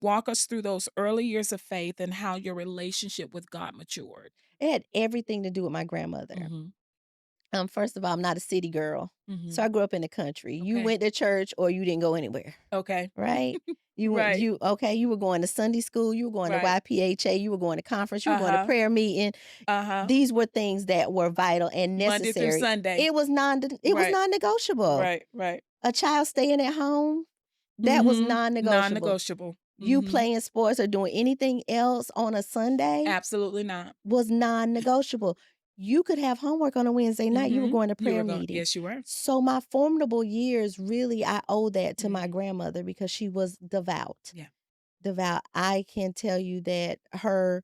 Walk us through those early years of faith and how your relationship with God matured. It had everything to do with my grandmother. Mhm. First of all, I'm not a city girl, so I Mhm. grew up in the country. You Okay. went to church or you didn't go anywhere, Okay. right? Right. You were going to Sunday school, you were going to Right. YPHA, you were going to conference, you were going to Uh-huh. prayer meeting. Uh-huh. These were things that were vital and Monday through necessary. Sunday. It was Right. non-negotiable. Right. Right. A child staying at home, that was Mhm. non-negotiable. Non-negotiable. You Mhm. playing sports or doing anything else on a Sunday Absolutely not. was non-negotiable. You could have homework on a Wednesday night, you were Mhm. going to You prayer were going meeting. yes, you were. So my formidable years, really, I owe that to my Mhm. grandmother because she was devout. Yeah. Devout. I can tell you that her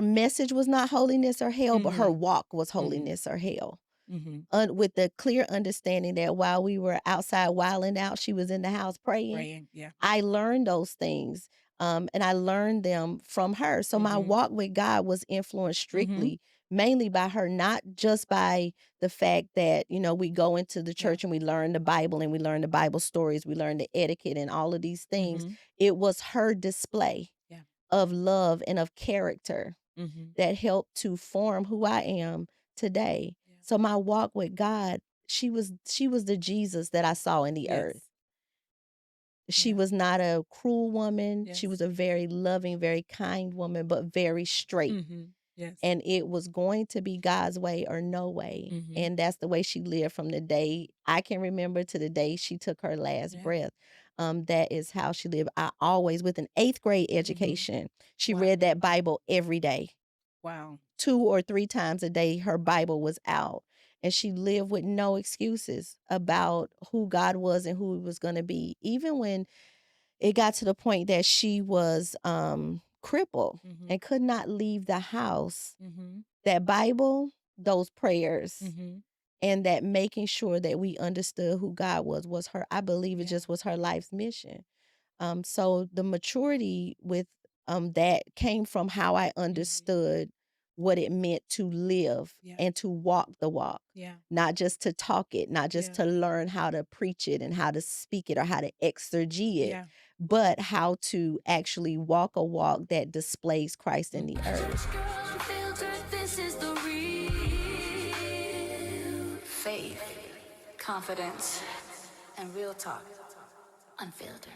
message was not holiness or hell, but her Mhm. walk was Mhm. holiness or hell. Mhm. With the clear understanding that while we were outside wilding out, she was in the house praying. Praying. Yeah. I learned those things, and I learned them from her. So my Mhm. walk with God was influenced Mhm. strictly, mainly by her, not just by the fact that, we go into the Yeah. church and we learn the Bible and we learn the Bible stories, we learn the etiquette and all of these things. Mhm. It was her display Yeah. of love and of character Mhm. that helped to form who I am today. Yeah. So my walk with God, she was the Jesus that I saw in the earth. Yes. She Yeah. was not a cruel woman. She Yes. was a very loving, very kind woman, but very straight. Mhm. Yes. And it was going to be God's way or no way. Mhm. And that's the way she lived from the day I can remember to the day she took her last Yeah. breath. That is how she lived. I always, with an eighth grade Mhm. education, she Wow. read that Bible every day. Wow. 2 or 3 times a day, her Bible was out, and she lived with no excuses about who God was and who He was gonna be. Even when it got to the point that she was, crippled Mhm. and could not leave the house, Mhm. that Bible, those prayers, Mhm. and that making sure that we understood who God was her, I believe, it Yeah. just was her life's mission. So the maturity with that came from how I Mhm. understood what it meant to live Yeah. and to walk the walk, Yeah. not just to talk it, not just Yeah. to learn how to preach it and how to speak it or how to exegete it, Yeah. but how to actually walk a walk that displays Christ in the Mhm. earth. Church girl, unfiltered, this is the real faith, confidence, and real talk. Unfiltered.